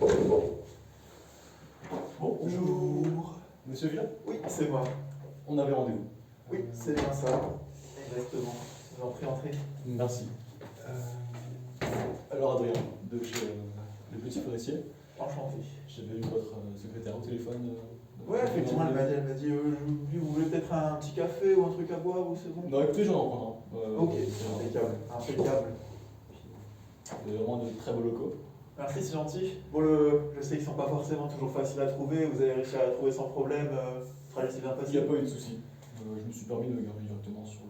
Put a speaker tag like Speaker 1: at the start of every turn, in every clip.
Speaker 1: Bonjour.
Speaker 2: Monsieur Villa,
Speaker 1: Oui, c'est moi.
Speaker 2: on avait rendez-vous.
Speaker 1: Oui, c'est bien ça. Exactement. Je vous en prie, entrez.
Speaker 2: Merci. Alors Adrien, de chez Le Petit Forestier,
Speaker 1: Enchanté.
Speaker 2: j'avais eu votre secrétaire au téléphone.
Speaker 1: Ouais, effectivement, elle m'a dit, vous voulez peut-être un petit café ou un truc à boire ou c'est bon?
Speaker 2: Non, écoutez, j'en prends un.
Speaker 1: Ok, impeccable, impeccable.
Speaker 2: Vous avez vraiment de très beaux locaux.
Speaker 1: Merci, c'est gentil. Bon, je sais qu'ils sont pas forcément toujours faciles à trouver, vous avez réussi à la trouver sans problème, le travail s'est bien
Speaker 2: Il n'y a
Speaker 1: passé.
Speaker 2: pas eu de souci. Je me suis permis de me garer directement sur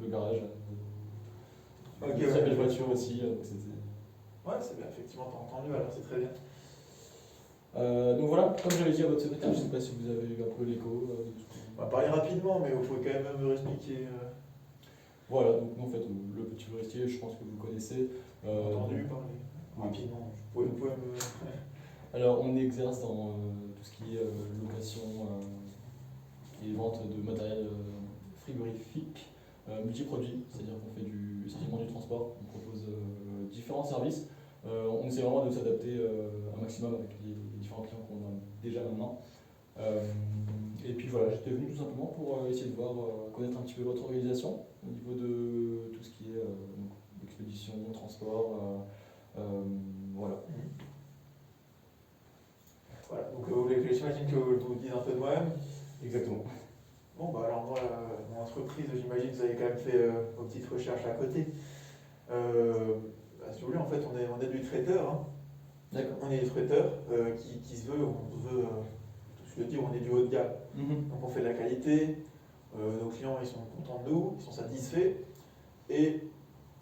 Speaker 2: le garage.
Speaker 1: Ok,
Speaker 2: Une très
Speaker 1: ouais.
Speaker 2: belle voiture aussi. Donc c'était...
Speaker 1: Ouais, c'est bien, effectivement, t'as entendu, alors c'est très bien.
Speaker 2: Donc voilà, comme j'avais dit à votre secrétaire, je ne sais pas si vous avez eu un peu l'écho.
Speaker 1: On va parler rapidement, mais il faut quand même me expliquer.
Speaker 2: Voilà, donc nous, en fait, Le Petit Forestier, je pense que vous connaissez.
Speaker 1: Entendu parler.
Speaker 2: Oui.
Speaker 1: Rapidement, vous pouvez me.
Speaker 2: Alors, on exerce dans tout ce qui est location et vente de matériel frigorifique multiproduit, c'est-à-dire qu'on fait essentiellement du transport, on propose différents services. On essaie vraiment de s'adapter un maximum avec les différents clients qu'on a déjà maintenant. Et puis voilà, j'étais venu tout simplement pour essayer de voir, connaître un petit peu votre organisation au niveau de tout ce qui est donc, expédition, transport, voilà.
Speaker 1: Voilà, donc j'imagine que je vous dise un peu de moi-même.
Speaker 2: Exactement.
Speaker 1: Bon, bah alors moi, mon entreprise, j'imagine que vous avez quand même fait vos petites recherches à côté. Si vous voulez, en fait, on est du traiteur. Hein.
Speaker 2: D'accord.
Speaker 1: On est des traiteurs qui se veut, on se veut, tout se le dire, on est du haut de gamme. Donc on fait de la qualité, nos clients ils sont contents de nous, ils sont satisfaits. Et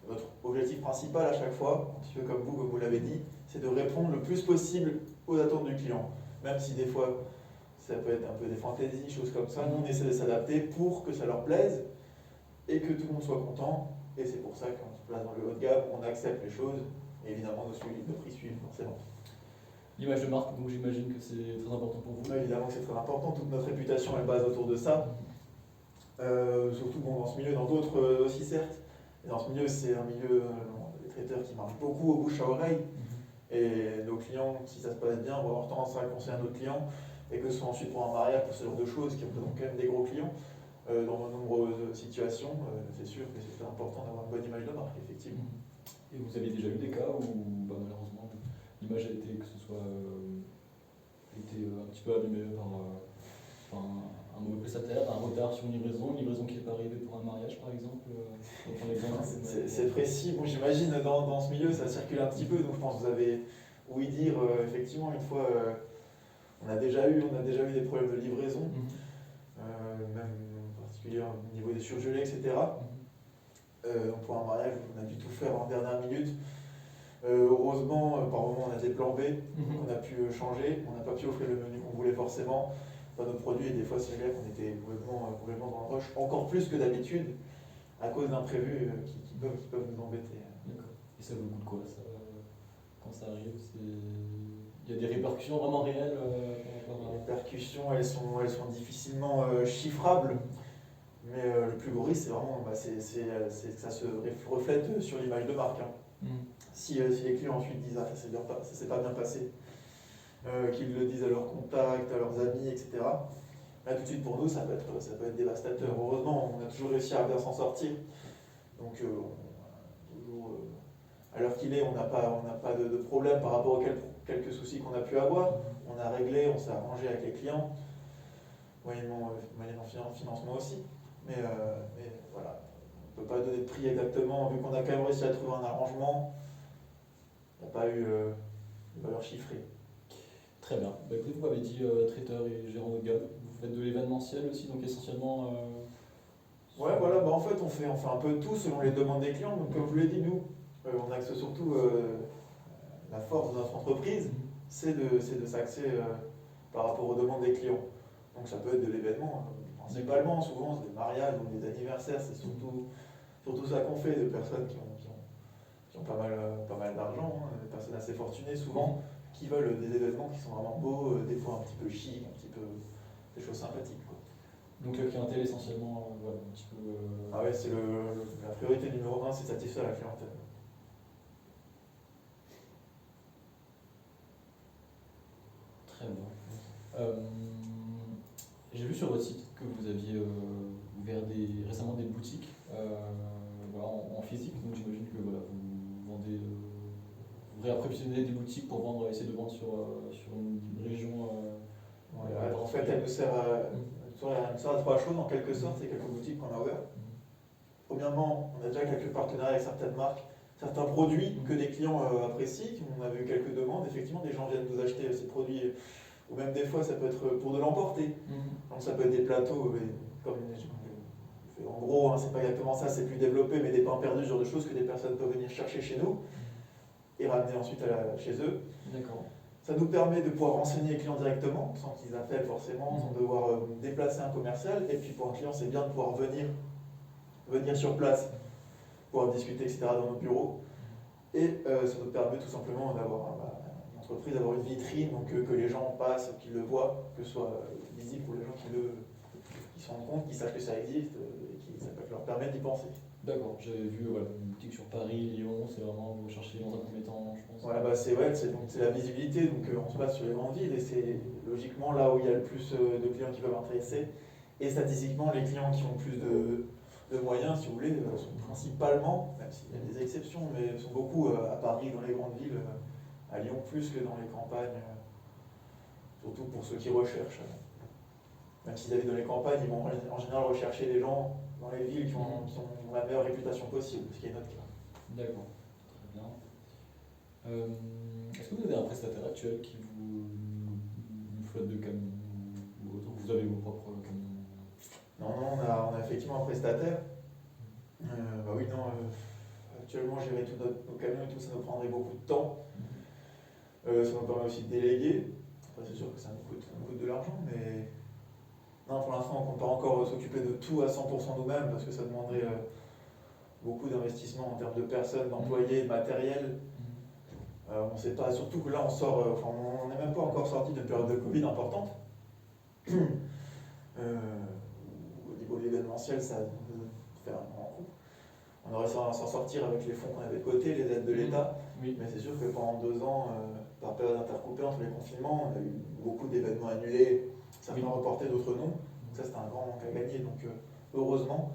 Speaker 1: notre objectif principal à chaque fois, un petit peu comme vous l'avez dit, c'est de répondre le plus possible aux attentes du client. Même si des fois, ça peut être un peu des fantaisies, choses comme ça, nous on essaie de s'adapter pour que ça leur plaise et que tout le monde soit content. Et c'est pour ça qu'on se place dans le haut de gamme, on accepte les choses, et évidemment nos prix suivent forcément.
Speaker 2: L'image de marque, donc j'imagine que c'est très important pour vous.
Speaker 1: Ouais, évidemment que c'est très important, toute notre réputation elle base autour de ça. Surtout bon, dans ce milieu, dans d'autres aussi certes. Et dans ce milieu, c'est un milieu des traiteurs qui marche beaucoup au bouche à oreille. Et nos clients, si ça se passe bien, vont avoir tendance à conseiller à d'autres clients. Et que ce soit ensuite pour un mariage, pour ce genre de choses, qui représentent quand même des gros clients, dans de nombreuses situations, c'est sûr que c'est important d'avoir une bonne image de marque, effectivement.
Speaker 2: Et vous avez déjà eu des cas où bah, malheureusement l'image a été, que ce soit été un petit peu abîmée par un mauvais prestataire, un retard sur une livraison qui n'est pas arrivée pour un mariage par exemple.
Speaker 1: C'est précis, bon j'imagine dans ce milieu ça circule un petit peu, donc je pense que vous avez ouï dire effectivement une fois on a déjà eu des problèmes de livraison, même en particulier au niveau des surgelés, etc. Donc pour un mariage on a dû tout faire en dernière minute. Heureusement par moment on a des plans B, on a pu changer, on n'a pas pu offrir le menu qu'on voulait forcément dans nos produits, et des fois c'est vrai qu'on était complètement dans le rush, encore plus que d'habitude, à cause d'imprévus qui peuvent nous embêter.
Speaker 2: D'accord. Et ça vaut le coup de quoi ça, quand ça arrive il y a des répercussions vraiment réelles
Speaker 1: Les répercussions, elles sont difficilement chiffrables, mais le plus gros risque, c'est vraiment c'est que ça se reflète sur l'image de marque. Hein. Si les clients ensuite disent « Ah, ça s'est pas bien passé », qu'ils le disent à leurs contacts, à leurs amis, etc. Là, tout de suite, pour nous, ça peut être dévastateur. Heureusement, on a toujours réussi à bien s'en sortir. Donc, toujours, à l'heure qu'il est, on n'a pas de problème par rapport aux quelques soucis qu'on a pu avoir. On a réglé, on s'est arrangé avec les clients, moyennant financement aussi. Mais voilà, on ne peut pas donner de prix exactement, vu qu'on a quand même réussi à trouver un arrangement. Il n'y a pas eu de valeur chiffrée.
Speaker 2: Très bien. Bah, écoutez, vous m'avez dit traiteur et gérant de gamme. Vous faites de l'événementiel aussi, donc essentiellement.
Speaker 1: Ouais, voilà, bah en fait on fait un peu de tout selon les demandes des clients. Donc comme je vous l'ai dit, nous, on axe surtout la force de notre entreprise, c'est de s'axer par rapport aux demandes des clients. Donc ça peut être de l'événement, principalement, souvent c'est des mariages ou des anniversaires, c'est surtout ça qu'on fait, de personnes qui ont pas mal d'argent, hein, des personnes assez fortunées souvent, qui veulent des événements qui sont vraiment beaux, des fois un petit peu chic, un petit peu des choses sympathiques, quoi.
Speaker 2: Donc la clientèle essentiellement, voilà, un petit peu.
Speaker 1: Ah ouais, c'est la priorité numéro 1, c'est de satisfaire la clientèle.
Speaker 2: Très bien. J'ai vu sur votre site que vous aviez ouvert récemment des boutiques voilà, en physique, donc j'imagine que voilà, vous vendez, vous réapprovisionnez des boutiques pour vendre, essayer de vendre sur une région.
Speaker 1: Voilà, en fait, elle nous sert à trois choses en quelque sorte, c'est quelques boutiques qu'on a ouvertes. Premièrement, on a déjà quelques partenariats avec certaines marques, certains produits que des clients apprécient. On avait eu quelques demandes, effectivement, des gens viennent nous acheter ces produits, ou même des fois ça peut être pour de l'emporter. Donc ça peut être des plateaux, en gros, hein, c'est pas exactement ça, c'est plus développé, mais des pains perdus, ce genre de choses que des personnes peuvent venir chercher chez nous et ramener ensuite chez eux.
Speaker 2: D'accord.
Speaker 1: Ça nous permet de pouvoir renseigner les clients directement, sans qu'ils appellent forcément, sans devoir déplacer un commercial. Et puis pour un client, c'est bien de pouvoir venir sur place, pouvoir discuter, etc. dans nos bureaux. Et ça nous permet tout simplement d'avoir une entreprise, d'avoir une vitrine, donc que les gens passent, qu'ils le voient, que ce soit visible pour les gens qui se rendent compte, qui sachent que ça existe, et ça peut leur permettre d'y penser.
Speaker 2: D'accord, j'avais vu voilà, une boutique sur Paris, Lyon, c'est vraiment vous cherchez dans un premier temps, je pense.
Speaker 1: Voilà, c'est la visibilité, donc on se passe sur les grandes villes et c'est logiquement là où il y a le plus de clients qui peuvent intéresser. Et statistiquement, les clients qui ont plus de moyens, si vous voulez, sont principalement, même s'il y a des exceptions, mais sont beaucoup à Paris, dans les grandes villes, à Lyon plus que dans les campagnes, surtout pour ceux qui recherchent. Même s'ils habitent dans les campagnes, ils vont en général rechercher des gens dans les villes qui ont la meilleure réputation possible, ce qui est notre cas.
Speaker 2: D'accord, très bien. Est-ce que vous avez un prestataire actuel qui vous flotte de camions ou autre? Vous avez vos propres camions?
Speaker 1: Non, on a effectivement un prestataire. Actuellement, gérer tous nos camions et tout, ça nous prendrait beaucoup de temps. Ça nous permet aussi de déléguer. Enfin, c'est sûr que ça nous coûte de l'argent, mais non, pour l'instant, on ne compte pas encore s'occuper de tout à 100% nous-mêmes parce que ça demanderait beaucoup d'investissement en termes de personnes, d'employés, de matériel. On ne sait pas, surtout que là, on n'est même pas encore sorti d'une période de Covid importante. Au niveau de l'événementiel, ça fait un grand coup. On aurait s'en sortir avec les fonds qu'on avait de côté, les aides de l'État.
Speaker 2: Oui.
Speaker 1: Mais c'est sûr que pendant 2 ans, par période intercoupée entre les confinements, on a eu beaucoup d'événements annulés, certains reportés, d'autres non. Donc ça, c'était un grand manque à gagner. Donc heureusement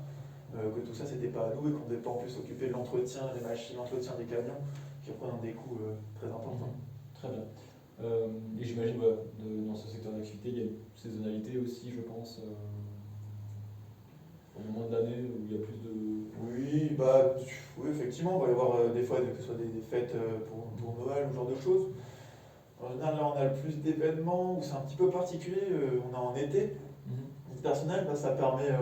Speaker 1: que tout ça, c'était pas à nous et qu'on ne devait pas en plus s'occuper de l'entretien des machines, l'entretien des camions, qui représentent des coûts très importants.
Speaker 2: Très bien. Et j'imagine dans ce secteur d'activité, il y a une saisonnalité aussi, je pense, au moment de l'année où il y a plus de...
Speaker 1: Oui, effectivement, il va y avoir des fois que ce soit des fêtes pour Noël ou ce genre de choses. En général, là, on a le plus d'événements où c'est un petit peu particulier. On a en été. Personnel, ça permet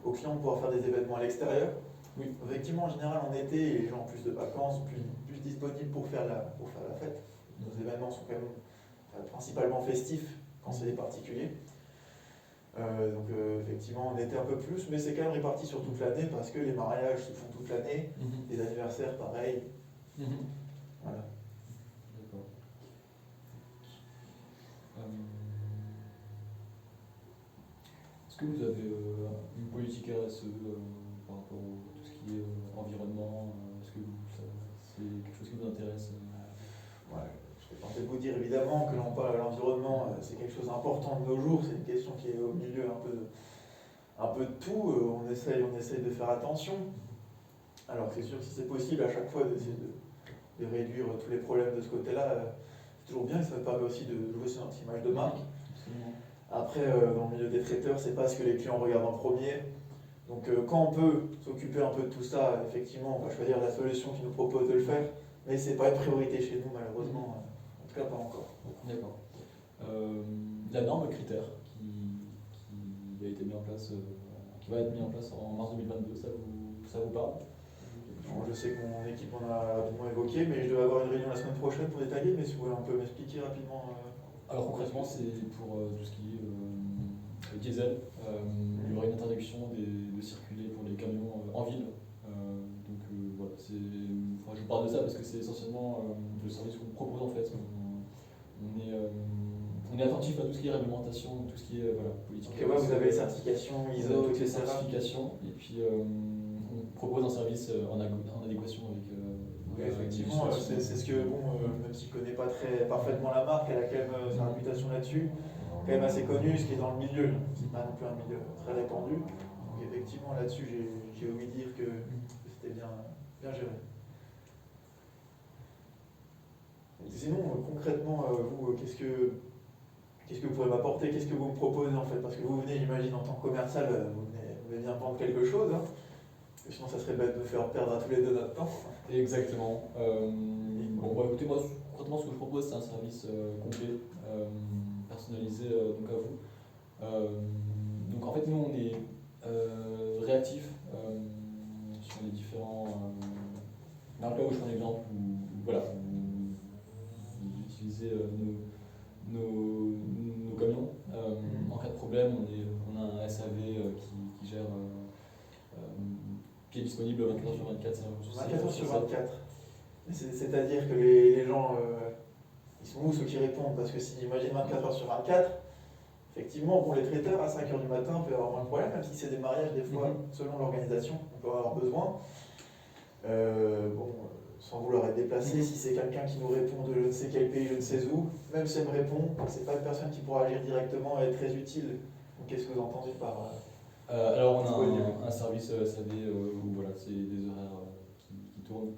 Speaker 1: aux clients de pouvoir faire des événements à l'extérieur.
Speaker 2: Oui.
Speaker 1: Effectivement, en général, en été, les gens ont plus de vacances, plus disponibles pour faire la fête. Nos événements sont quand même principalement festifs quand c'est des particuliers. Effectivement, en été un peu plus, mais c'est quand même réparti sur toute l'année parce que les mariages se font toute l'année, les anniversaires pareil. Voilà.
Speaker 2: D'accord. Est-ce que vous avez une politique RSE par rapport à tout ce qui est environnement? Est-ce que c'est quelque chose qui vous intéresse?
Speaker 1: Je vais tenter de vous dire évidemment que l'environnement, c'est quelque chose d'important de nos jours, c'est une question qui est au milieu un peu de tout. On essaye de faire attention. Alors c'est sûr que si c'est possible à chaque fois d'essayer de réduire tous les problèmes de ce côté-là, c'est toujours bien et ça permet aussi de jouer sur notre image de marque. Après, dans le milieu des traiteurs, c'est pas ce que les clients regardent en premier. Donc quand on peut s'occuper un peu de tout ça, effectivement, on va choisir la solution qui nous propose de le faire, mais c'est pas une priorité chez nous malheureusement, en tout cas pas encore.
Speaker 2: D'accord. La norme critère qui a été mis en place, qui va être mis en place en mars 2022, ça vous parle?
Speaker 1: Je sais que mon équipe en a rapidement évoqué, mais je devais avoir une réunion la semaine prochaine pour détailler, mais si vous voulez un peu m'expliquer rapidement.
Speaker 2: Alors concrètement, c'est pour tout ce qui est diesel. Il y aura une interdiction de circuler pour les camions en ville. Voilà, je vous parle de ça parce que c'est essentiellement le service qu'on propose en fait. On est attentif à tout ce qui est réglementation, tout ce qui est politique.
Speaker 1: Vous avez les certifications ISO,
Speaker 2: toutes les certifications, et puis on propose un service en adéquation avec
Speaker 1: Effectivement, c'est ce que, bon, même s'il ne connaît pas très parfaitement la marque, elle a quand même sa réputation là-dessus, quand même assez connue, ce qui est dans le milieu, qui n'est pas non plus un milieu très répandu. Donc effectivement, là-dessus, j'ai ouï dire que c'était bien géré. Sinon, concrètement, vous, qu'est-ce que vous pouvez m'apporter? Qu'est-ce que vous me proposez en fait? Parce que vous venez, j'imagine, en tant que commercial, vous venez bien vendre quelque chose. Hein. Sinon, ça serait bête de faire perdre à tous les deux notre temps.
Speaker 2: Exactement. Bon, bah, écoutez, moi, concrètement, ce que je propose, c'est un service complet, personnalisé donc à vous. Donc, en fait, nous, on est réactif sur les différents. Dans le cas où je prends l'exemple où voilà, vous utilisez nos camions. En cas de problème, on a un SAV qui gère. Qui est disponible 24 h sur 24.
Speaker 1: 24 h sur 24. C'est-à-dire que les gens, ils sont où ceux qui répondent? Parce que si imagine 24 h sur 24, effectivement, bon, les traiteurs à 5 h du matin peuvent avoir moins de problèmes, même si c'est des mariages, des fois, selon l'organisation, on peut avoir besoin. Bon, sans vouloir être déplacé, si c'est quelqu'un qui nous répond de je ne sais quel pays, je ne sais où, même si elle me répond, c'est pas une personne qui pourra agir directement et être très utile. Donc qu'est-ce que vous entendez par...
Speaker 2: alors on a un service SAV où voilà, c'est des horaires qui tournent.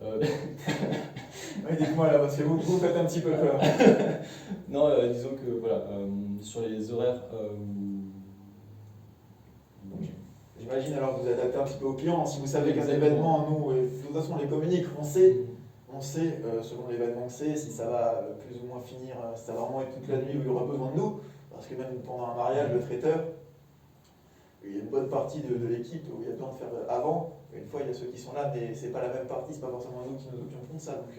Speaker 1: Oui, dites-moi là, parce que vous faites un petit peu peur.
Speaker 2: Non, disons que voilà, sur les horaires
Speaker 1: J'imagine alors que vous adaptez un petit peu aux clients. Si vous savez qu'un événement, nous, de toute façon, on les communique, on sait selon l'événement que c'est, si ça va plus ou moins finir, si ça va vraiment être toute la nuit où il y aura besoin de nous. Parce que même pendant un mariage, le traiteur, il y a une bonne partie de l'équipe où il y a besoin de faire avant. Une fois, il y a ceux qui sont là, mais c'est pas la même partie, c'est pas forcément nous qui nous occupons de ça. Donc,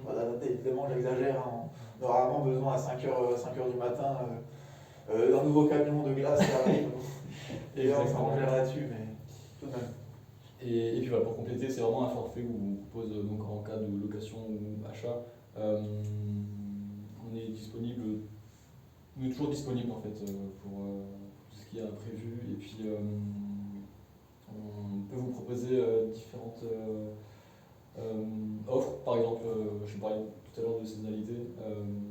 Speaker 1: voilà, évidemment, j'exagère. Hein. On aura vraiment besoin à 5 h du matin d'un nouveau camion de glace qui arrive. Et on s'arrangera là-dessus, mais tout de même.
Speaker 2: Et puis voilà, pour compléter, c'est vraiment un forfait où on propose donc en cas de location ou achat, on est disponible, on est toujours disponible en fait pour tout ce qui est imprévu. Et puis on peut vous proposer différentes offres. Par exemple, je parlais tout à l'heure de saisonnalité.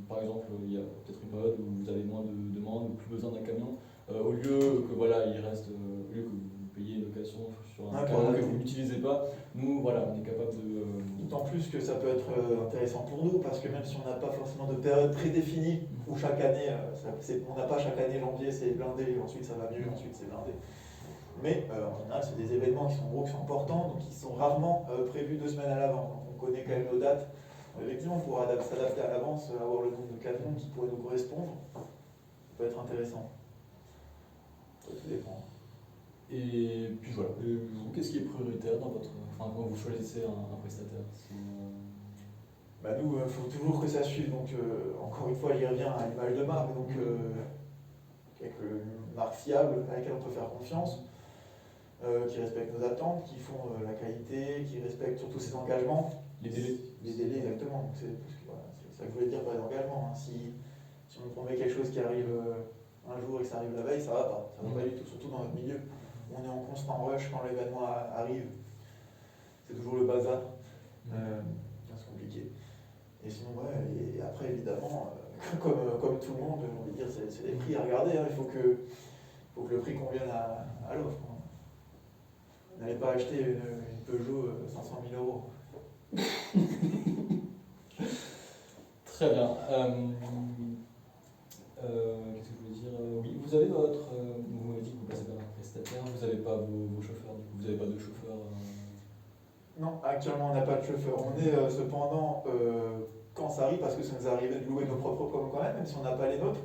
Speaker 2: Par exemple, il y a peut-être une période où vous avez moins de demandes ou plus besoin d'un camion. Au lieu que voilà, il reste, au lieu que vous payiez une location sur un camion que vous n'utilisez pas, nous voilà, on est capable de.
Speaker 1: D'autant plus que ça peut être intéressant pour nous, parce que même si on n'a pas forcément de période prédéfinie, où chaque année, on n'a pas chaque année janvier c'est blindé, ensuite ça va mieux, ensuite c'est blindé. Mais en général, c'est des événements qui sont gros, qui sont importants, donc qui sont rarement prévus 2 semaines à l'avance. Donc on connaît quand même nos dates. Effectivement, on pourra s'adapter à l'avance, avoir le nombre de camions qui pourrait nous correspondre. Ça peut être intéressant. Ça dépend.
Speaker 2: Et puis voilà, qu'est-ce qui est prioritaire dans votre. Enfin, quand vous choisissez un prestataire
Speaker 1: Bah nous, il faut toujours que ça suive. Donc, encore une fois, il revient à l'image de marque. Donc, avec une marque fiable, à laquelle on peut faire confiance, qui respecte nos attentes, qui font la qualité, qui respecte surtout ses engagements.
Speaker 2: Les délais.
Speaker 1: Les délais, exactement. Donc, c'est ça que je voulais dire par les engagements. Hein. Si on promet quelque chose qui arrive un jour et que ça arrive la veille, ça va pas. Ça va pas du tout, surtout dans notre milieu. On est en constant rush quand l'événement arrive. C'est toujours le bazar. C'est compliqué. Et sinon, ouais, et après, évidemment, comme tout le monde, j'ai envie de dire, c'est les prix à regarder. Hein. Il faut que le prix convienne à l'offre. N'allez pas acheter une Peugeot 500 000 €.
Speaker 2: Très bien. Qu'est-ce que je voulais dire? Oui, vous avez votre. Vous m'avez dit que vous passez par un prestataire, vous n'avez pas vos chauffeurs, du coup, vous n'avez pas de chauffeur
Speaker 1: Non, actuellement on n'a pas de chauffeur. On est cependant, quand ça arrive, parce que ça nous est arrivé de louer nos propres pommes quand même si on n'a pas les nôtres,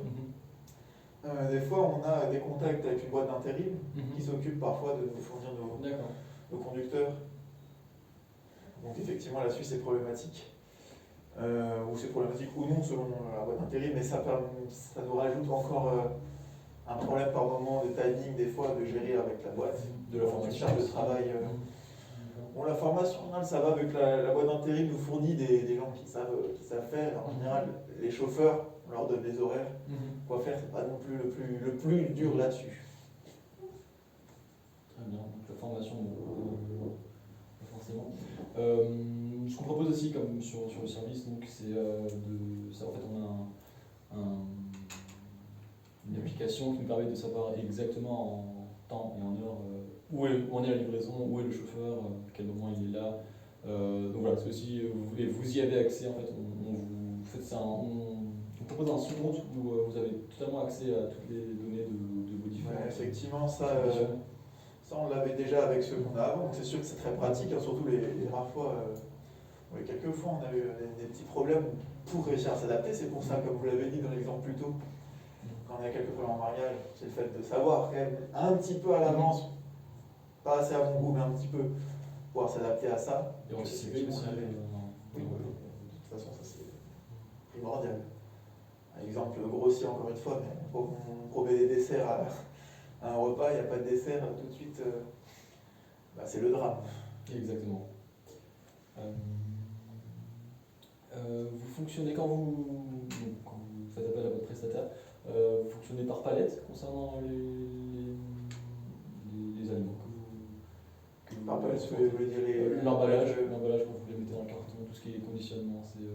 Speaker 1: des fois on a des contacts avec une boîte d'intérim qui s'occupe parfois de nous fournir nos conducteurs. Donc effectivement là-dessus c'est problématique. Ou c'est problématique ou non selon la boîte d'intérim, mais ça nous rajoute encore un problème par moment de timing des fois de gérer avec la boîte,
Speaker 2: de la formation,
Speaker 1: charge de travail. Bon, la formation, ça va avec la boîte d'intérim nous fournit des gens qui savent faire. En général, les chauffeurs, on leur donne des horaires. Quoi faire, c'est pas non plus le plus dur là-dessus.
Speaker 2: Très bien, donc la formation, pas forcément. Ce qu'on propose aussi comme sur le service, donc c'est en fait on a une application qui nous permet de savoir exactement en temps et en heure où en est la livraison, où est le chauffeur, à quel moment il est là. Donc voilà, c'est aussi vous y avez accès en fait. On vous faites ça, on propose un sous-compte où vous avez totalement accès à toutes les données de vos différents.
Speaker 1: Ouais, effectivement, ça on l'avait déjà avec ceux qu'on a avant, donc c'est sûr que c'est très pratique, hein, surtout les rares fois. Quelques fois on a eu des petits problèmes pour réussir à s'adapter, c'est pour ça, comme vous l'avez dit dans l'exemple plus tôt, quand on a quelques problèmes en mariage, c'est le fait de savoir quand même un petit peu à l'avance, pas assez à mon goût, mais un petit peu, pouvoir s'adapter à ça.
Speaker 2: Et anticiper aussi.
Speaker 1: Oui, de toute façon, ça c'est primordial. Un exemple grossier encore une fois, mais on promet des desserts à un repas, il n'y a pas de dessert, tout de suite, c'est le drame.
Speaker 2: Exactement. Vous fonctionnez quand vous faites appel à votre prestataire, vous fonctionnez par palette concernant les aliments que vous
Speaker 1: par palette, vous voulez dire
Speaker 2: l'emballage quand vous les mettez dans le carton, tout ce qui est conditionnement, c'est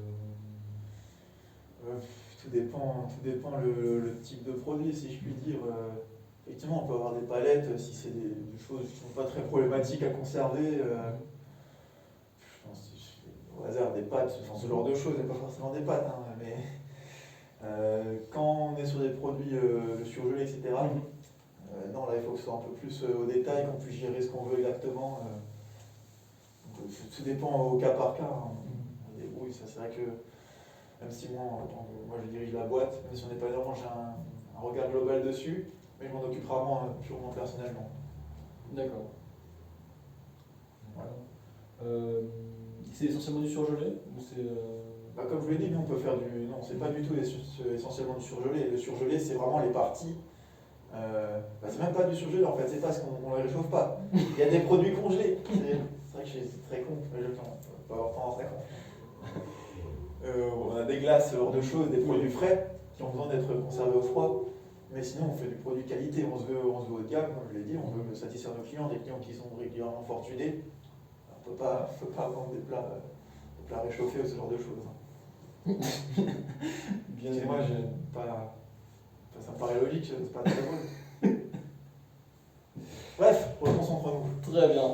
Speaker 1: tout dépend le type de produit, si je puis dire. Effectivement, on peut avoir des palettes si c'est des choses qui ne sont pas très problématiques à conserver. Je pense au hasard des pâtes, enfin, ce genre de choses, et pas forcément des pâtes, hein, mais quand on est sur des produits surgelés, etc., non, là il faut que ce soit un peu plus au détail, qu'on puisse gérer ce qu'on veut exactement. Donc, tout dépend au cas par cas. Hein. On débrouille, ça c'est vrai que même si moi je dirige la boîte, même si on n'est pas énormément, j'ai un regard global dessus, mais je m'en occupe rarement purement personnellement.
Speaker 2: D'accord. C'est essentiellement du surgelé ou c'est
Speaker 1: comme je vous l'ai dit, nous on peut faire du. Non, c'est pas du tout essentiellement du surgelé. Le surgelé, c'est vraiment les parties. C'est même pas du surgelé en fait, c'est parce qu'on ne les réchauffe pas. Il y a des produits congelés. C'est vrai que c'est très con, mais je peux avoir tendance à con. On a des glaces, ce genre de choses, des produits frais qui ont besoin d'être conservés au froid. Mais sinon, on fait du produit qualité, on se veut haut de gamme, comme je l'ai dit, on veut satisfaire nos clients, des clients qui sont régulièrement fortunés. On ne peut pas vendre des plats réchauffés ou ce genre de choses.
Speaker 2: Bien
Speaker 1: moi, ça me paraît logique, c'est pas très drôle. Bref, reconcentrons-nous.
Speaker 2: Très bien.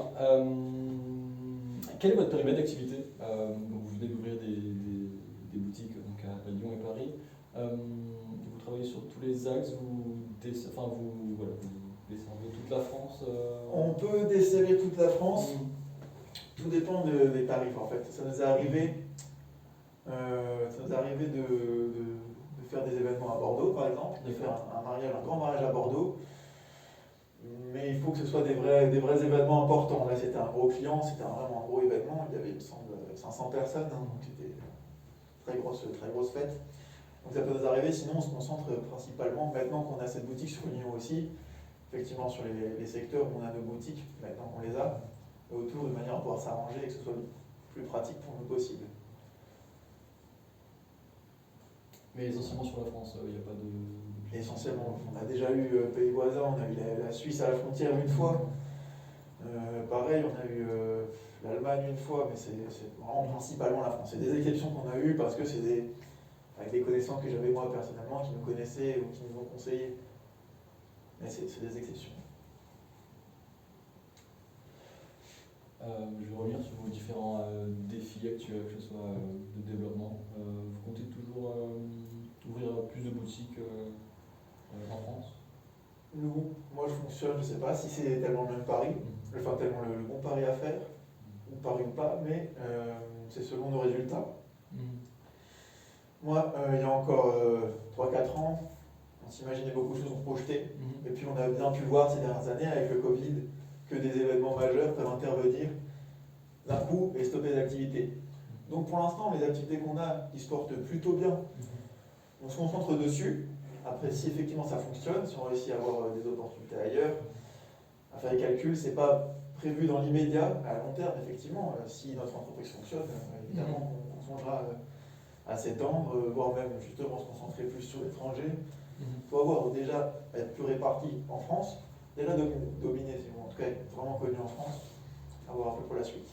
Speaker 2: Quel est votre périmètre d'activité? Vous venez d'ouvrir des boutiques donc à Lyon et Paris. Vous travaillez sur tous les axes, vous desservez toute la France
Speaker 1: On peut desservir toute la France. Tout dépend des tarifs en fait. Ça nous est arrivé, de faire des événements à Bordeaux par exemple, de faire un grand mariage à Bordeaux. Mais il faut que ce soit des vrais événements importants. Là c'était un gros client, c'était vraiment un gros événement. Il y avait, il me semble, 500 personnes, hein, donc c'était une très grosse fête. Donc ça peut nous arriver, sinon on se concentre principalement, maintenant qu'on a cette boutique sur Lyon aussi, effectivement sur les secteurs où on a nos boutiques, maintenant qu'on les a, autour de manière à pouvoir s'arranger et que ce soit le plus pratique pour nous possible.
Speaker 2: Mais essentiellement sur la France, il n'y a pas de...
Speaker 1: Essentiellement, on a déjà eu pays voisins, on a eu la Suisse à la frontière une fois, pareil, on a eu l'Allemagne une fois, mais c'est vraiment principalement la France. C'est des exceptions qu'on a eues parce que c'est avec des connaissances que j'avais moi personnellement, qui nous connaissaient ou qui nous ont conseillé. Mais c'est des exceptions.
Speaker 2: Je vais revenir sur vos différents défis actuels, que ce soit de développement. Vous comptez toujours ouvrir plus de boutiques en France?
Speaker 1: Nous, moi je fonctionne, je ne sais pas si c'est tellement le même pari, enfin tellement le bon pari à faire, ou pari ou pas, mais c'est selon nos résultats. Moi, il y a encore 3-4 ans, on s'imaginait beaucoup de choses, on projetait, et puis on a bien pu voir ces dernières années avec le Covid que des événements majeurs peuvent intervenir d'un coup et stopper les activités. Donc pour l'instant, les activités qu'on a, qui se portent plutôt bien, on se concentre dessus. Après, si effectivement ça fonctionne, si on réussit à avoir des opportunités ailleurs, à faire les calculs, c'est pas prévu dans l'immédiat, à long terme, effectivement. Si notre entreprise fonctionne, évidemment qu'on songera à s'étendre, voire même justement se concentrer plus sur l'étranger. Il faut avoir déjà être plus réparti en France, déjà dominer, en tout cas être vraiment connu en France, avoir un peu pour la suite.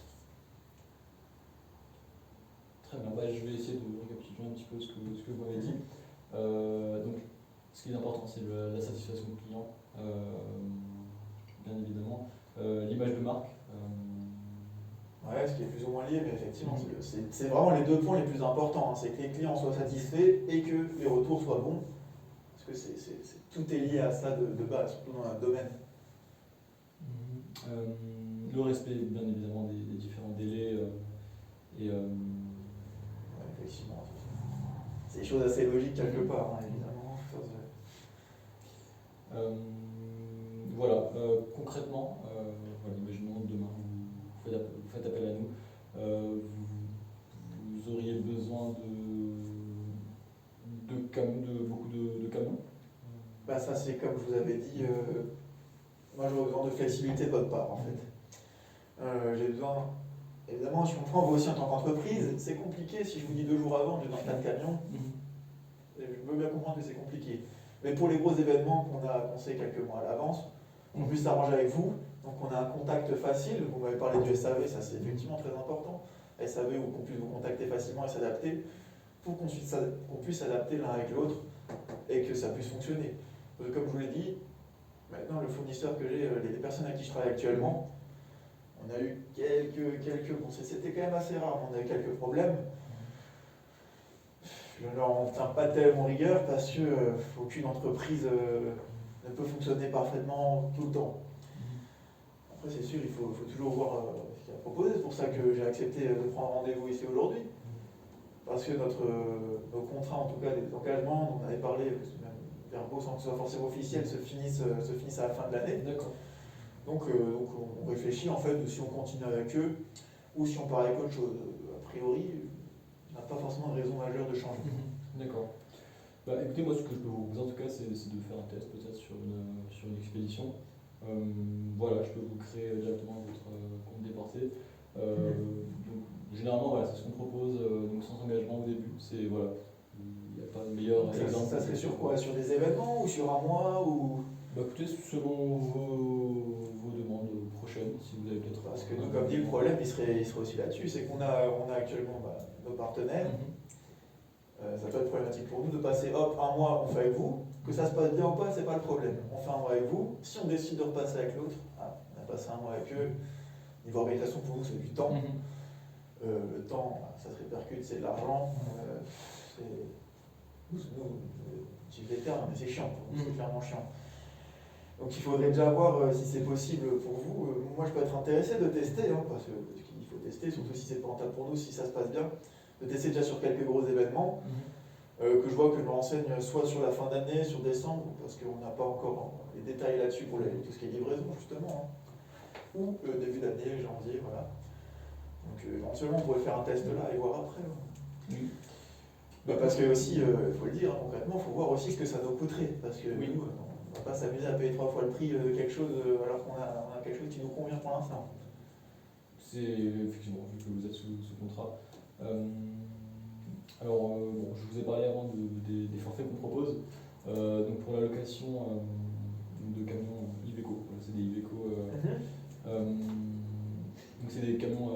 Speaker 2: rejoins un petit peu ce que vous m'avez dit. Donc, ce qui est important, c'est la satisfaction client, bien évidemment. L'image de marque.
Speaker 1: Ouais, ce qui est plus ou moins lié, mais effectivement, c'est vraiment les 2 points les plus importants. Hein. C'est que les clients soient satisfaits et que les retours soient bons. Parce que tout est lié à ça de base, surtout dans notre domaine.
Speaker 2: Le respect, bien évidemment, des différents délais. Ouais,
Speaker 1: effectivement, c'est des choses assez logiques quelque part, hein, évidemment.
Speaker 2: Voilà, concrètement, voilà, imaginons demain vous faites appel à nous, vous auriez besoin de beaucoup de camions.
Speaker 1: Bah ça c'est comme je vous avais dit, moi j'aurais besoin de flexibilité de votre part en fait. J'ai besoin, évidemment je comprends vous aussi en tant qu'entreprise, c'est compliqué si je vous dis 2 jours avant j'ai besoin de 4 camions, je veux bien comprendre que c'est compliqué. Mais pour les gros événements qu'on sait quelques mois à l'avance, on puisse s'arranger avec vous, donc on a un contact facile, vous m'avez parlé du SAV, ça c'est effectivement très important, SAV où qu'on puisse vous contacter facilement et s'adapter, pour qu'on puisse s'adapter l'un avec l'autre et que ça puisse fonctionner. Parce que comme je vous l'ai dit, maintenant le fournisseur que j'ai, les personnes avec qui je travaille actuellement, on a eu quelques bon c'était quand même assez rare, mais on a eu quelques problèmes. Je ne leur en tiens pas tellement rigueur parce que aucune entreprise ne peut fonctionner parfaitement tout le temps. Après c'est sûr, il faut toujours voir ce qu'il y a proposé, c'est pour ça que j'ai accepté de prendre rendez-vous ici aujourd'hui. Parce que nos contrats, en tout cas des engagements dont on avait parlé, même verbaux sans que ce soit forcément officiel, se finissent à la fin de l'année.
Speaker 2: D'accord.
Speaker 1: Donc on réfléchit en fait de si on continue avec eux ou si on part avec autre chose. A priori, on n'a pas forcément de raison majeure de changer.
Speaker 2: D'accord. Bah, écoutez, moi ce que je peux vous proposer en tout cas, c'est de faire un test peut-être sur une expédition. Voilà, je peux vous créer directement votre compte déporté. Donc, généralement, voilà, c'est ce qu'on propose, donc sans engagement au début. C'est voilà, il n'y a pas de meilleur exemple.
Speaker 1: Ça serait sur quoi? Sur des événements ou sur un mois ou...
Speaker 2: Bah, écoutez, selon vos demandes prochaines, si vous avez peut-être.
Speaker 1: Parce que nous, comme dit, le problème il serait aussi là-dessus, c'est qu'on a actuellement nos partenaires. Ça peut être problématique pour nous de passer hop, un mois on fait avec vous, que ça se passe bien ou pas, c'est pas le problème. On fait un mois avec vous, si on décide de repasser avec l'autre, on a passé un mois avec eux, niveau organisation pour nous c'est du temps. Le temps, ça se répercute, c'est de l'argent. Nous, j'ai des termes, mais c'est chiant pour nous, c'est clairement chiant. Donc il faudrait déjà voir si c'est possible pour vous. Moi je peux être intéressé de tester, parce qu'il faut tester, surtout si c'est pas rentable pour nous, si ça se passe bien, de tester déjà sur quelques gros événements, que je vois que je me renseigne soit sur la fin d'année, sur décembre, parce qu'on n'a pas encore les détails là-dessus pour tout ce qui est livraison justement, ou début d'année, janvier, voilà. Donc éventuellement on pourrait faire un test là et voir après. Parce que aussi, il faut le dire, concrètement, il faut voir aussi ce que ça nous coûterait, parce que nous, on ne va pas s'amuser à payer 3 fois le prix de quelque chose alors qu'on a quelque chose qui nous convient pour l'instant.
Speaker 2: C'est effectivement, vu que vous êtes sous contrat. Alors, bon, je vous ai parlé avant des forfaits qu'on propose. Donc pour la location de camions Iveco, c'est des Iveco. Donc c'est des camions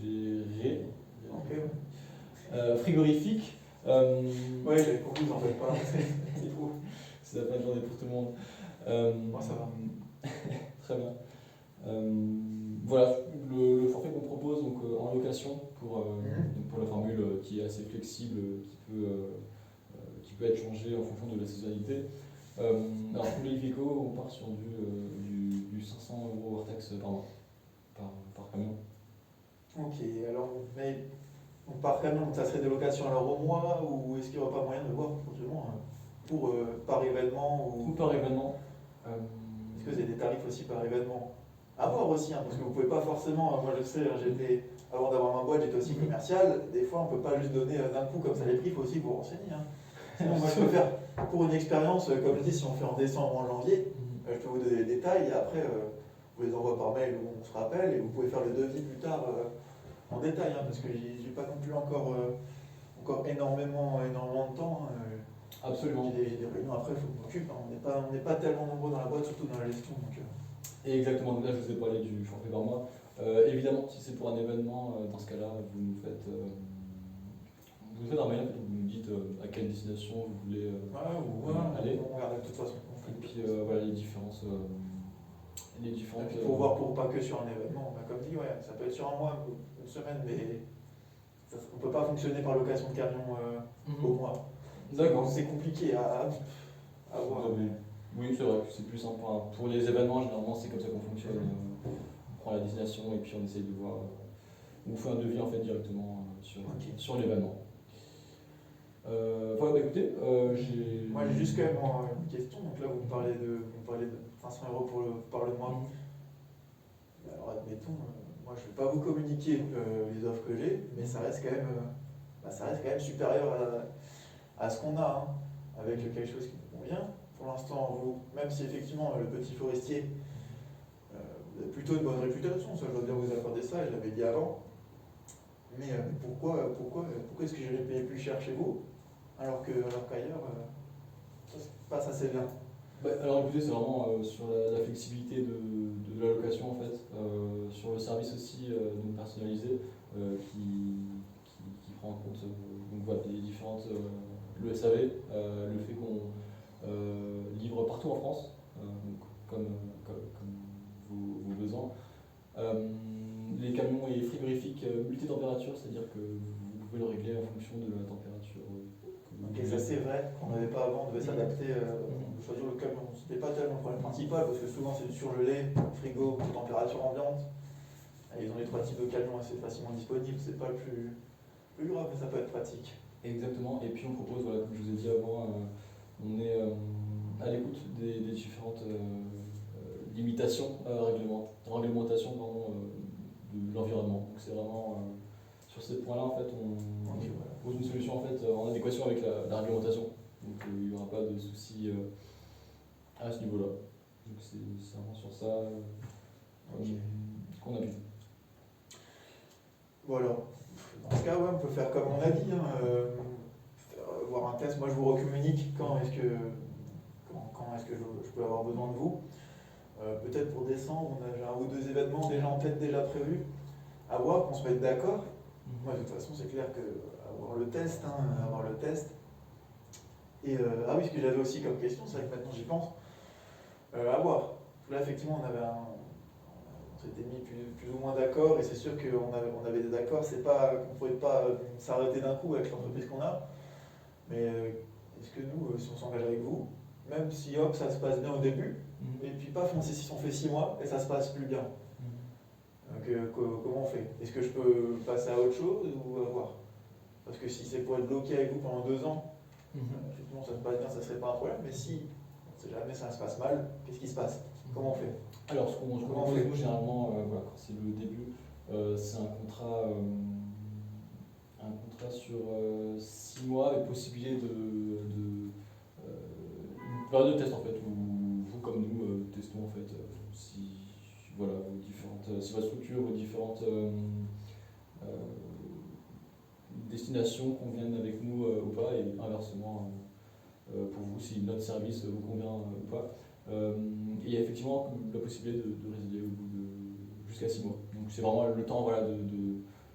Speaker 2: réfrigérés, frigorifiques.
Speaker 1: Ouais, j'avais compris, vous en faites pas. C'est fou.
Speaker 2: C'est la fin de journée pour tout le monde.
Speaker 1: Moi ça va.
Speaker 2: Très bien. Voilà, le forfait qu'on propose donc, en location pour la formule qui est assez flexible, qui peut être changée en fonction de la saisonnalité. Alors pour les Iveco, on part sur du 500 € hors taxe par mois, par camion.
Speaker 1: Ok, alors, mais par camion, ça serait des locations alors au mois, ou est-ce qu'il n'y aurait pas moyen de voir éventuellement par événement
Speaker 2: ou par événement.
Speaker 1: Est-ce que c'est des tarifs aussi par événement? À voir aussi, parce que vous ne pouvez pas forcément, moi je sais, avant d'avoir ma boîte, j'étais aussi commercial, des fois on ne peut pas juste donner d'un coup comme ça les prix, il faut aussi vous renseigner. Sinon moi je peux faire, pour une expérience, comme je dis, si on fait en décembre ou en janvier, je peux vous donner les détails et après vous les envoie par mail ou on se rappelle et vous pouvez faire le devis plus tard en détail, parce que j'ai pas non plus encore énormément de temps.
Speaker 2: Absolument.
Speaker 1: J'ai des réunions après, il faut que je m'occupe, on n'est pas tellement nombreux dans la boîte, surtout dans la gestion.
Speaker 2: Et exactement, donc là je vous ai parlé du forfait par mois. Évidemment, si c'est pour un événement, dans ce cas-là, vous nous faites vous faites un mail, en fait, vous nous dites à quelle destination vous voulez aller.
Speaker 1: On regarde de toute façon.
Speaker 2: Et puis voilà les différentes.
Speaker 1: Pour voir, pour pas que sur un événement, comme dit, ouais, ça peut être sur un mois, une semaine, mais on ne peut pas fonctionner par location de camion au mois.
Speaker 2: D'accord.
Speaker 1: C'est compliqué à voir.
Speaker 2: Oui, c'est vrai que c'est plus simple. Pour les événements, généralement, c'est comme ça qu'on fonctionne. On prend la destination et puis on essaye de voir. On fait un devis en fait directement sur l'événement. Voilà, écoutez,
Speaker 1: Moi j'ai juste quand même une question. Donc là, vous me parlez de 500 € par le mois. Alors admettons, moi je ne vais pas vous communiquer les offres que j'ai, mais ça reste quand même supérieur à ce qu'on a, avec quelque chose qui vous convient. Pour l'instant, vous, même si effectivement le petit forestier, vous avez plutôt une bonne réputation, ça je dois bien vous accorder ça, je l'avais dit avant. Mais pourquoi est-ce que j'irais payer plus cher chez vous alors qu'ailleurs ça se passe assez bien?
Speaker 2: Alors écoutez, c'est vraiment sur la flexibilité de la location en fait, sur le service aussi donc personnalisé qui prend en compte donc, voilà, les différentes, le SAV, le fait qu'on livre partout en France, donc, comme vos besoins. Les camions et frigorifiques multi-température, c'est-à-dire que vous pouvez le régler en fonction de la température.
Speaker 1: Ok, ça c'est vrai, qu'on n'avait pas avant, on devait s'adapter, choisir le camion. C'était pas tellement le problème principal, parce que souvent c'est du surgelé, frigo, température ambiante. Et ils ont les 3 types de camions assez facilement disponibles, c'est pas le plus grave, mais ça peut être pratique.
Speaker 2: Exactement, et puis on propose, voilà, comme je vous ai dit avant, on est à l'écoute des différentes limitations, réglementations de l'environnement. Donc c'est vraiment sur ces points-là, en fait, on pose une solution en fait, en adéquation avec la réglementation. Donc il n'y aura pas de soucis à ce niveau-là. Donc c'est vraiment sur ça qu'on appuie.
Speaker 1: Voilà. Dans ce cas, ouais, on peut faire comme on a dit, voir un test. Moi, je vous recommunique quand est-ce que je peux avoir besoin de vous. Peut-être pour décembre, on a un ou 2 événements déjà en tête, déjà prévus. À voir, qu'on se mette d'accord. Moi, de toute façon, c'est clair que avoir le test. Et ah oui, ce que j'avais aussi comme question, c'est vrai que maintenant j'y pense. À voir. Là, effectivement, on s'était mis plus ou moins d'accord, et c'est sûr qu'on avait des accords. C'est pas qu'on ne pouvait pas s'arrêter d'un coup avec l'entreprise qu'on a. Mais est-ce que nous, si on s'engage avec vous, même si hop, ça se passe bien au début, et puis paf, on fait 6 mois et ça se passe plus bien. Comment on fait? Est-ce que je peux passer à autre chose ou à voir? Parce que si c'est pour être bloqué avec vous pendant 2 ans, effectivement ça se passe bien, ça ne serait pas un problème. Mais si jamais ça se passe mal, qu'est-ce qui se passe? Comment on fait?
Speaker 2: Alors ce qu'on propose nous généralement, voilà, quand c'est le début, c'est un contrat sur 6 mois avec possibilité une période de test en fait, où vous comme nous testons en fait si voilà, si votre structure, vos différentes destinations conviennent avec nous ou pas, et inversement pour vous si notre service vous convient ou pas. Et il y a effectivement la possibilité de résilier au bout jusqu'à 6 mois. Donc c'est vraiment le temps voilà,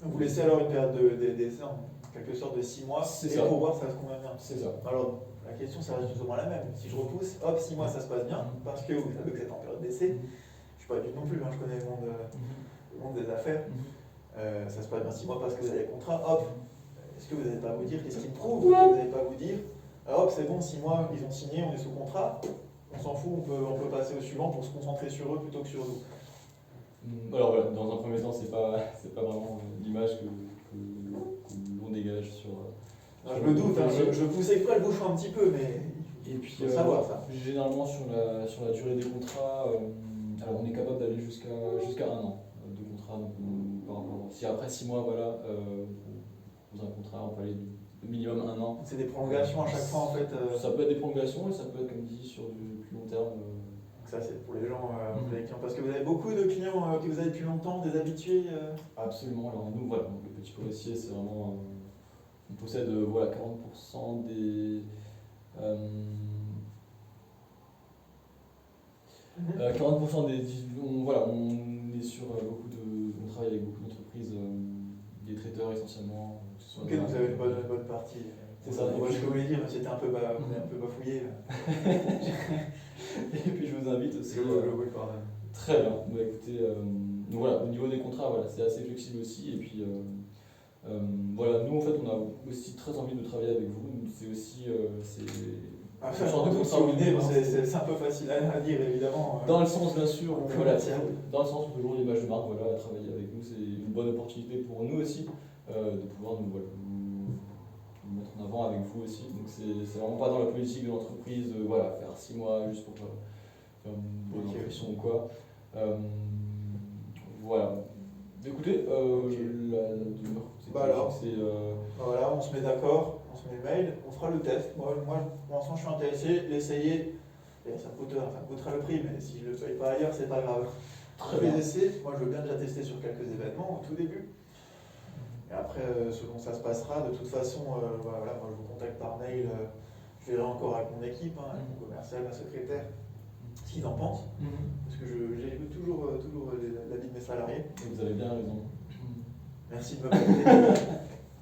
Speaker 1: Vous laissez alors une période d'essai en quelque sorte de 6 mois pour voir si ça se convient bien.
Speaker 2: C'est ça.
Speaker 1: Alors la question ça reste plus ou moins la même. Si je repousse, hop, 6 mois ça se passe bien, parce que vous savez que vous êtes en période d'essai. Je suis pas du tout non plus, je connais le monde des affaires. Ça se passe bien 6 mois parce que vous avez le contrat, hop. Est-ce que vous n'allez pas vous dire qu'est-ce qu'ils me prouvent? Vous n'allez pas vous dire, hop, c'est bon, 6 mois, ils ont signé, on est sous contrat, on s'en fout, on peut passer au suivant pour se concentrer sur eux plutôt que sur nous.
Speaker 2: Alors voilà, dans un premier temps, c'est pas vraiment l'image qu'on dégage sur.
Speaker 1: Je me doute, je pousse exprès le bouchon un petit peu, mais
Speaker 2: il faut
Speaker 1: savoir ça.
Speaker 2: Généralement, sur la durée des contrats, alors on est capable d'aller jusqu'à 1 an de contrat. Donc, par rapport, si après 6 mois, voilà, vous avez un contrat, on peut aller de minimum 1 an.
Speaker 1: C'est des prolongations à chaque fois en fait.
Speaker 2: Ça peut être des prolongations et ça peut être, comme dit, sur du plus long terme.
Speaker 1: Ça c'est pour les gens, les clients, parce que vous avez beaucoup de clients que vous avez depuis longtemps, des habitués.
Speaker 2: Absolument. Alors nous, voilà, donc, le petit forestier, c'est vraiment, on possède voilà 40% des 40% on est sur on travaille avec beaucoup d'entreprises, des traiteurs essentiellement, que ce
Speaker 1: Ok, donc vous avez une bonne partie.
Speaker 2: C'est ça.
Speaker 1: Moi, je peux dire, c'était un peu bafouillé.
Speaker 2: Et puis je vous invite aussi.
Speaker 1: Oui, pardon.
Speaker 2: Très bien. Bah, écoutez, donc voilà, au niveau des contrats, voilà, c'est assez flexible aussi. Et puis voilà, nous en fait, on a aussi très envie de travailler avec vous. C'est aussi
Speaker 1: Enfin, c'est un peu facile à dire, évidemment.
Speaker 2: Dans le sens, bien sûr,
Speaker 1: voilà,
Speaker 2: dans le sens où toujours l'image de marque, voilà, à travailler avec nous, c'est une bonne opportunité pour nous aussi de pouvoir nous mettre en avant avec vous aussi. Donc c'est vraiment pas dans la politique de l'entreprise, voilà, faire 6 mois juste pour faire une bonne impression ou quoi. Voilà. Écoutez, la douleur, c'est
Speaker 1: voilà, on se met d'accord, on se met le mail, on fera le test. Moi pour l'instant, je suis intéressé, l'essayer. Ça me coûtera le prix, mais si je ne le paye pas ailleurs, c'est pas grave.
Speaker 2: Très bien.
Speaker 1: Moi, je veux bien déjà tester sur quelques événements au tout début. Et après, selon ça se passera, de toute façon, voilà, moi je vous contacte par mail, je verrai encore avec mon équipe, avec mon commercial, ma secrétaire, ce qu'ils en pensent. Parce que j'écoute toujours l'avis de mes salariés.
Speaker 2: Et vous avez bien raison.
Speaker 1: Merci de me répondre.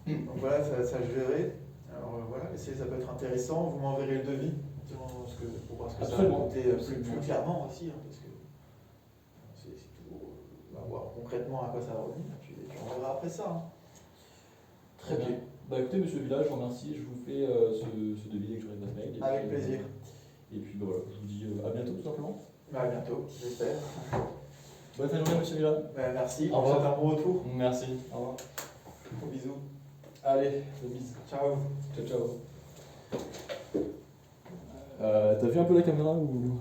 Speaker 1: Donc voilà, ça je verrai. Alors voilà, ça peut être intéressant. Vous m'enverrez le devis pour voir ce que ça va coûter plus clairement aussi. Parce que c'est tout. On va voir concrètement à quoi ça va revenir. Et puis on verra après ça.
Speaker 2: Très bien. Bah écoutez, monsieur Villa, je vous remercie. Je vous fais ce devis dès que j'aurai votre mail.
Speaker 1: Avec plaisir.
Speaker 2: Et puis voilà, je vous dis à bientôt tout simplement.
Speaker 1: À bientôt, j'espère.
Speaker 2: Bonne fin de journée, monsieur Villa.
Speaker 1: Merci.
Speaker 2: Au revoir.
Speaker 1: On un bon retour.
Speaker 2: Merci. Au revoir.
Speaker 1: Gros bisous.
Speaker 2: Allez, le bis.
Speaker 1: Ciao.
Speaker 2: Ciao, ciao. T'as vu un peu la caméra ou...